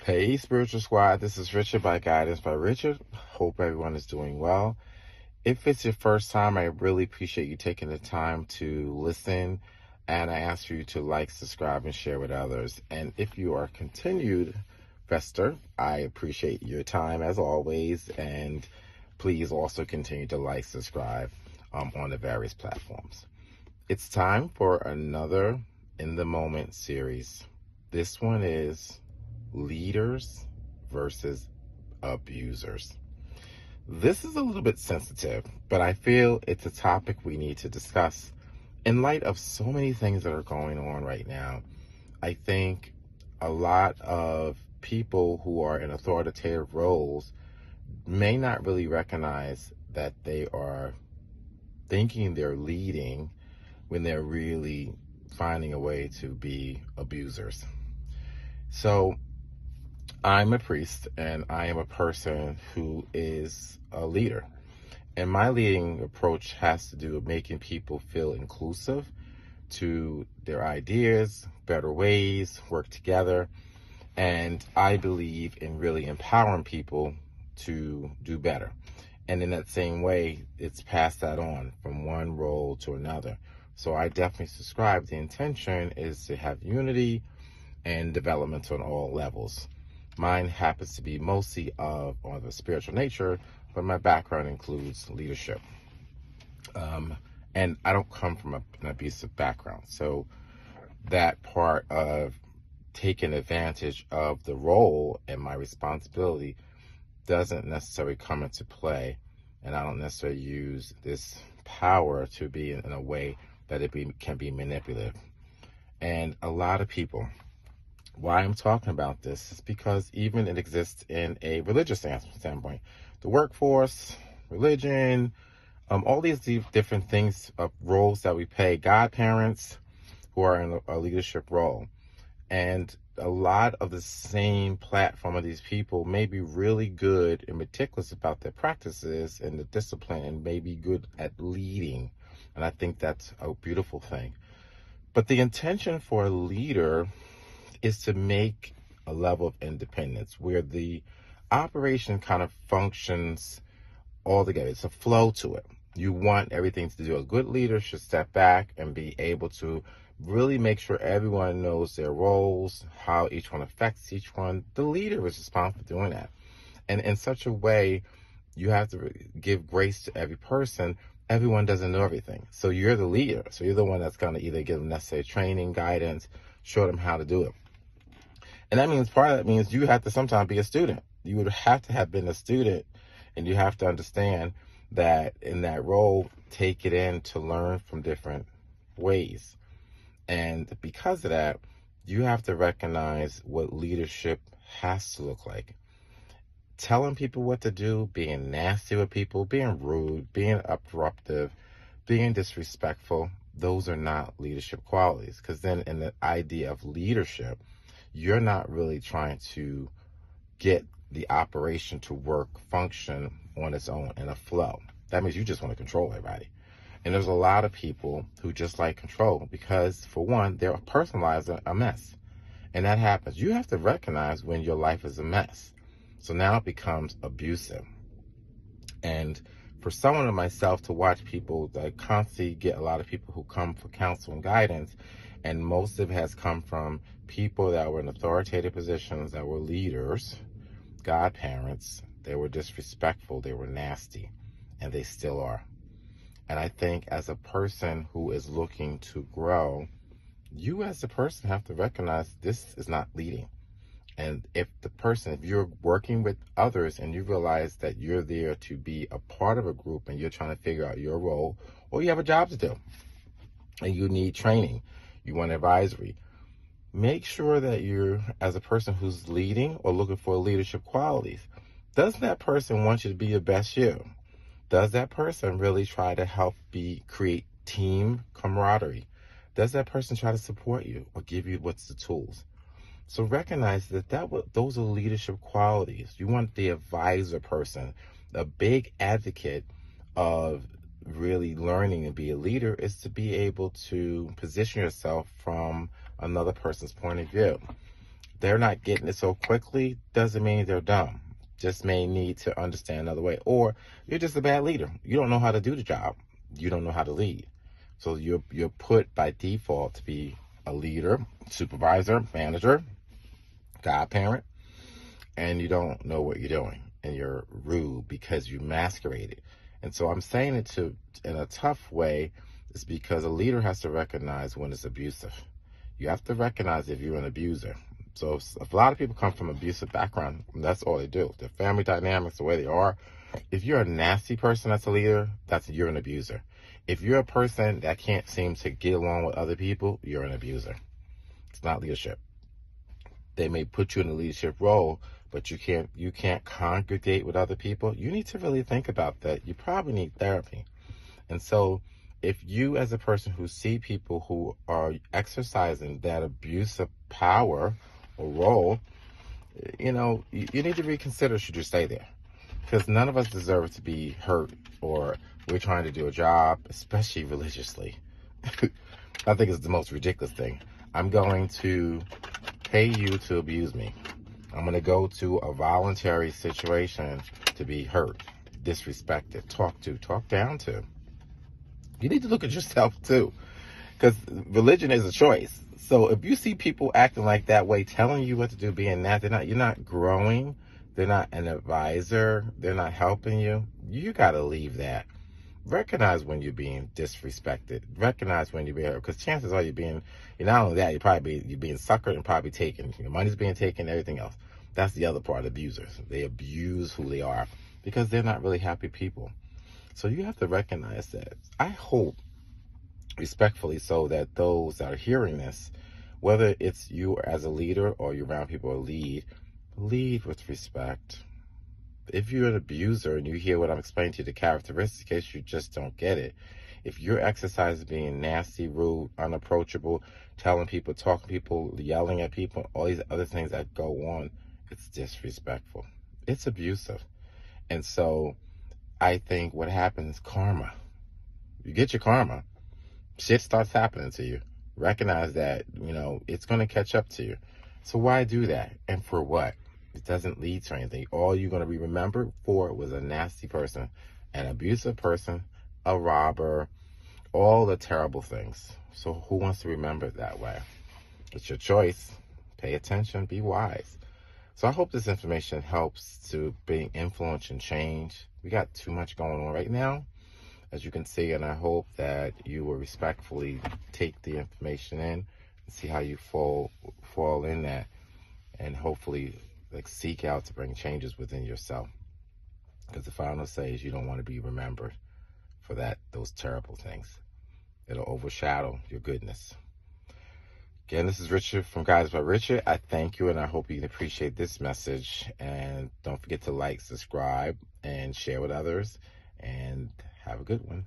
Hey, Spiritual Squad. This is Richard by Guidance by Richard. Hope everyone is doing well. If it's your first time, I really appreciate you taking the time to listen. And I ask for you to like, subscribe, and share with others. And if you are a continued investor, I appreciate your time as always. And please also continue to like, subscribe on the various platforms. It's time for another In the Moment series. This one is leaders versus abusers. This is a little bit sensitive, but I feel it's a topic we need to discuss in light of so many things that are going on right now. I think a lot of people who are in authoritative roles may not really recognize that they are thinking they're leading when they're really finding a way to be abusers. So I'm a priest and I am a person who is a leader. And my leading approach has to do with making people feel inclusive to their ideas, better ways, work together. And I believe in really empowering people to do better. And in that same way, it's passed that on from one role to another. So I definitely subscribe. The intention is to have unity and development on all levels. Mine happens to be mostly on the spiritual nature, but my background includes leadership. And I don't come from an abusive background. So that part of taking advantage of the role and my responsibility doesn't necessarily come into play. And I don't necessarily use this power to be in a way that can be manipulative. And a lot of people, why I'm talking about this is because even it exists in a religious standpoint. The workforce, religion, all these different things, roles that we play, godparents who are in a leadership role. And a lot of the same platform of these people may be really good and meticulous about their practices and the discipline and may be good at leading. And I think that's a beautiful thing. But the intention for a leader is to make a level of independence where the operation kind of functions all together. It's a flow to it. You want everything to do. A good leader should step back and be able to really make sure everyone knows their roles, how each one affects each one. The leader is responsible for doing that. And in such a way, you have to give grace to every person. Everyone doesn't know everything. So you're the leader. So you're the one that's going to either give them necessary training, guidance, show them how to do it. And that means part of that means you have to sometimes be a student. You would have to have been a student, and you have to understand that in that role, take it in to learn from different ways. And because of that, you have to recognize what leadership has to look like. Telling people what to do, being nasty with people, being rude, being disruptive, being disrespectful, those are not leadership qualities. Because then in the idea of leadership, you're not really trying to get the operation to work, function on its own in a flow. That means you just want to control everybody. And there's a lot of people who just like control because, for one, their personal lives are a mess. And that happens. You have to recognize when your life is a mess. So now it becomes abusive. And for someone like myself to watch people, I constantly get a lot of people who come for counsel and guidance, and most of it has come from people that were in authoritative positions, that were leaders, godparents. They were disrespectful, they were nasty, and they still are. And I think as a person who is looking to grow, you as a person have to recognize this is not leading. And if you're working with others and you realize that you're there to be a part of a group and you're trying to figure out your role, or you have a job to do and you need training, you want advisory, make sure that you're, as a person who's leading or looking for leadership qualities, does that person want you to be your best you? Does that person really try to help create team camaraderie? Does that person try to support you or give you what's the tools? So recognize those are leadership qualities. You want the advisor person. A big advocate of really learning and be a leader is to be able to position yourself from another person's point of view. They're not getting it so quickly doesn't mean they're dumb. Just may need to understand another way. Or you're just a bad leader. You don't know how to do the job. You don't know how to lead. So you're put by default to be a leader, supervisor, manager, godparent, and you don't know what you're doing. And you're rude because you masquerade it. And so I'm saying it in a tough way is because a leader has to recognize when it's abusive. You have to recognize if you're an abuser. So if a lot of people come from abusive background, that's all they do. Their family dynamics, the way they are. If you're a nasty person that's a leader, you're an abuser. If you're a person that can't seem to get along with other people, you're an abuser. It's not leadership. They may put you in a leadership role, but you can't congregate with other people. You need to really think about that. You probably need therapy. And so if you as a person who see people who are exercising that abusive power or role, you need to reconsider, should you stay there? Because none of us deserve to be hurt, or we're trying to do a job, especially religiously. I think it's the most ridiculous thing. I'm going to pay you to abuse me. I'm going to go to a voluntary situation to be hurt, disrespected, talk down to. You need to look at yourself too, because religion is a choice. So if you see people acting like that way, telling you what to do, being that, you're not growing. They're not an advisor. They're not helping you. You got to leave that. Recognize when you're being disrespected. Recognize when you're being hurt, because chances are you're not only that, you're being suckered and probably taken. Your money's being taken, everything else. That's the other part of abusers. They abuse who they are because they're not really happy people. So you have to recognize that. I hope, respectfully so, that those that are hearing this, whether it's you as a leader or you're around people who lead with respect. If you're an abuser and you hear what I'm explaining to you, the characteristics, in case you just don't get it, if you're exercising being nasty, rude, unapproachable, telling people, talking to people, yelling at people, all these other things that go on, it's disrespectful. It's abusive. And so I think what happens, karma. You get your karma. Shit starts happening to you. Recognize that, it's going to catch up to you. So why do that? And for what? It doesn't lead to anything. All you're going to be remembered for was a nasty person, an abusive person, a robber, all the terrible things. So who wants to remember it that way? It's your choice. Pay attention. Be wise. So I hope this information helps to bring influence and change. We got too much going on right now, as you can see, and I hope that you will respectfully take the information in and see how you fall in that, and hopefully seek out to bring changes within yourself. Because the final say is you don't want to be remembered for those terrible things. It'll overshadow your goodness. Again, this is Richard from Guidance by Richard. I thank you, and I hope you can appreciate this message. And don't forget to like, subscribe, and share with others. And have a good one.